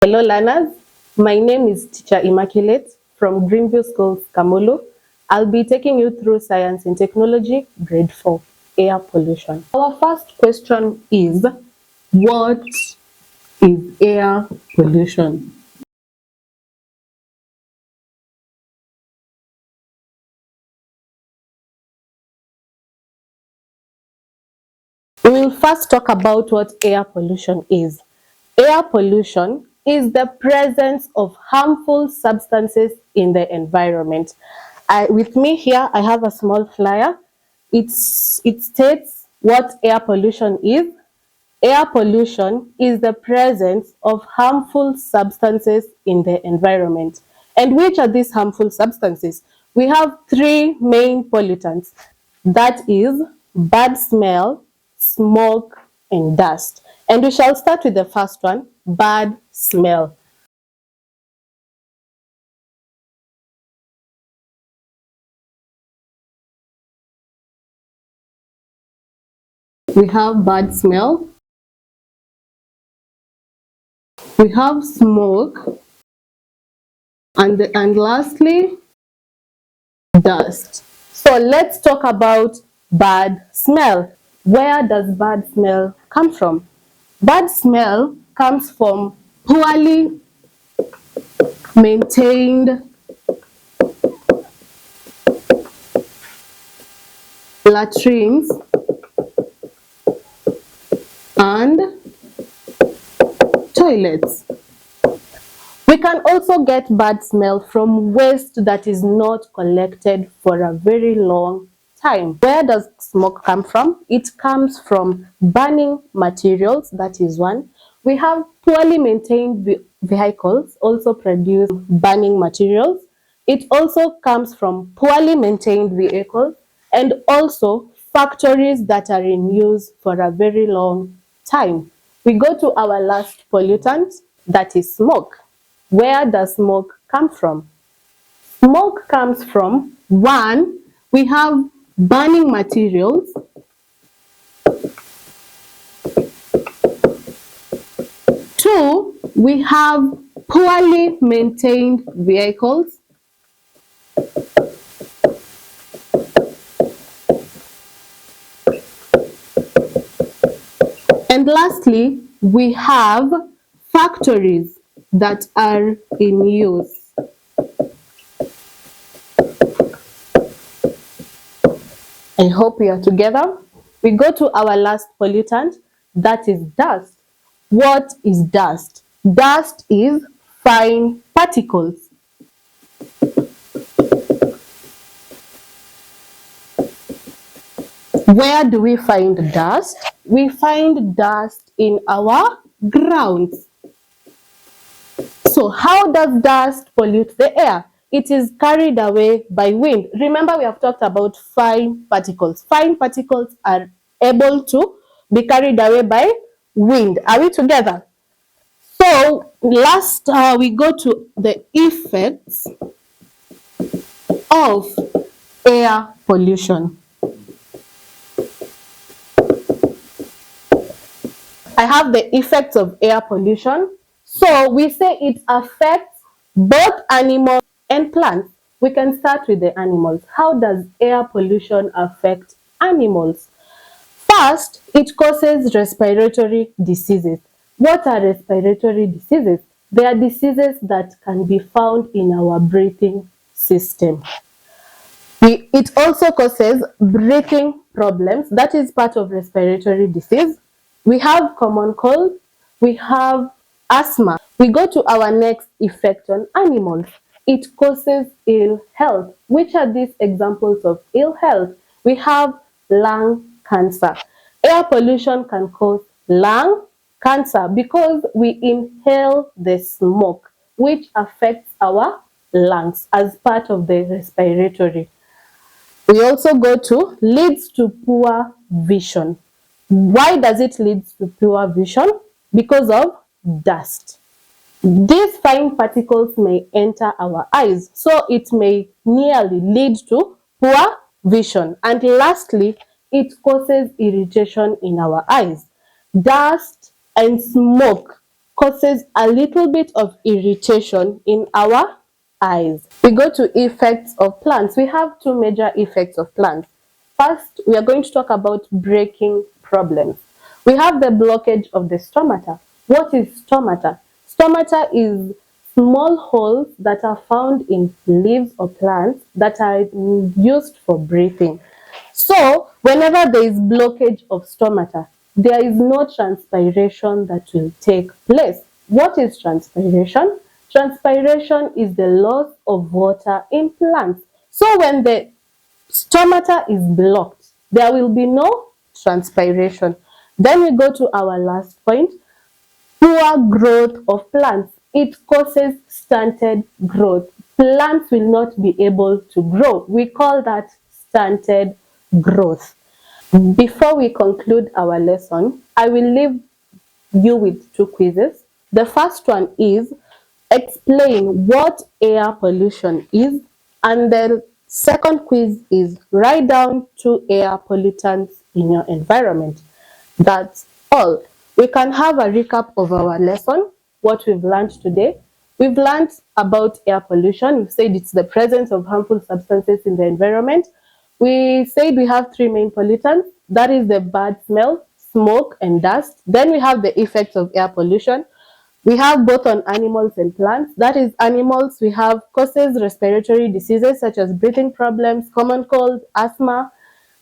Hello learners, my name is Teacher Immaculate from Greenview Schools, Kamulu. I'll be taking you through Science and Technology, Grade 4, Air Pollution. Our first question is, what is air pollution? We will first talk about what air pollution is. Air pollution is the presence of harmful substances in the environment. With me here, I have a small flyer. It states what air pollution is. Air pollution is the presence of harmful substances in the environment. And which are these harmful substances? We have three main pollutants. That is bad smell, smoke, and dust. And we shall start with the first one, bad smell. We have bad smell, we have smoke, and lastly, dust. So let's talk about bad smell. Where does bad smell come from? Bad smell comes from poorly maintained latrines and toilets. We can also get bad smell from waste that is not collected for a very long time. Where does smoke come from? It comes from burning materials, that is one. We have poorly maintained vehicles also produce burning materials. It also comes from poorly maintained vehicles and also factories that are in use for a very long time. We go to our last pollutant, that is smoke. Where does smoke come from? Smoke comes from, one, we have burning materials. Two, we have poorly maintained vehicles. And lastly, we have factories that are in use. I hope we are together. We go to our last pollutant, that is dust. What is dust? Dust is fine particles. Where do we find dust? We find dust in our grounds. So how does dust pollute the air? It is carried away by wind. Remember, we have talked about fine particles. Fine particles are able to be carried away by wind. Are we together? So last, we go to the effects of air pollution. I have the effects of air pollution. So we say it affects both animals and plants. We can start with the animals. How does air pollution affect animals? First, it causes respiratory diseases. What are respiratory diseases? They are diseases that can be found in our breathing system. It also causes breathing problems. That is part of respiratory disease. We have common cold. We have asthma. We go to our next effect on animals. It causes ill health. Which are these examples of ill health? We have lung cancer. Air pollution can cause lung cancer because we inhale the smoke, which affects our lungs as part of the respiratory. We also go to leads to poor vision. Why does it lead to poor vision? Because of dust. These fine particles may enter our eyes, so it may nearly lead to poor vision. And lastly, it causes irritation in our eyes. Dust and smoke causes a little bit of irritation in our eyes. We go to effects of plants. We have two major effects of plants. First, we are going to talk about breaking problems. We have the blockage of the stomata. What is stomata? Stomata is small holes that are found in leaves or plants that are used for breathing. So, whenever there is blockage of stomata, there is no transpiration that will take place. What is transpiration? Transpiration is the loss of water in plants. So, when the stomata is blocked, there will be no transpiration. Then we go to our last point, poor growth of plants. It causes stunted growth. Plants will not be able to grow. We call that stunted growth. Before we conclude our lesson, I will leave you with two quizzes. The first one is explain what air pollution is, and the second quiz is write down two air pollutants in your environment. That's all. We can have a recap of our lesson, what we've learned today. We've learned about air pollution. We've said it's the presence of harmful substances in the environment. We said we have three main pollutants. That is the bad smell, smoke, and dust. Then we have the effects of air pollution. We have both on animals and plants. That is, animals, we have causes respiratory diseases such as breathing problems, common cold, asthma.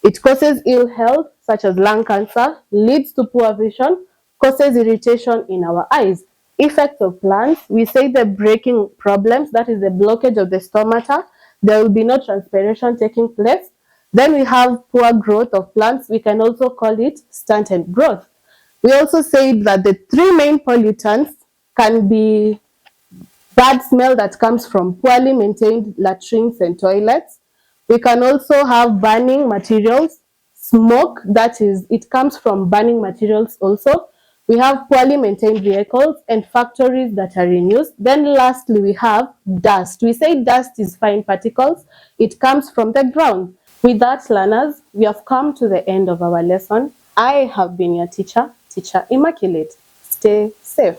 It causes ill health such as lung cancer, leads to poor vision, causes irritation in our eyes. Effects of plants, we say the breaking problems, that is the blockage of the stomata. There will be no transpiration taking place. Then we have poor growth of plants. We can also call it stunted growth. We also said that the three main pollutants can be bad smell that comes from poorly maintained latrines and toilets. We can also have burning materials, smoke, that is, it comes from burning materials also. We have poorly maintained vehicles and factories that are in use. Then lastly, we have dust. We say dust is fine particles. It comes from the ground. With that, learners, we have come to the end of our lesson. I have been your teacher, Teacher Immaculate. Stay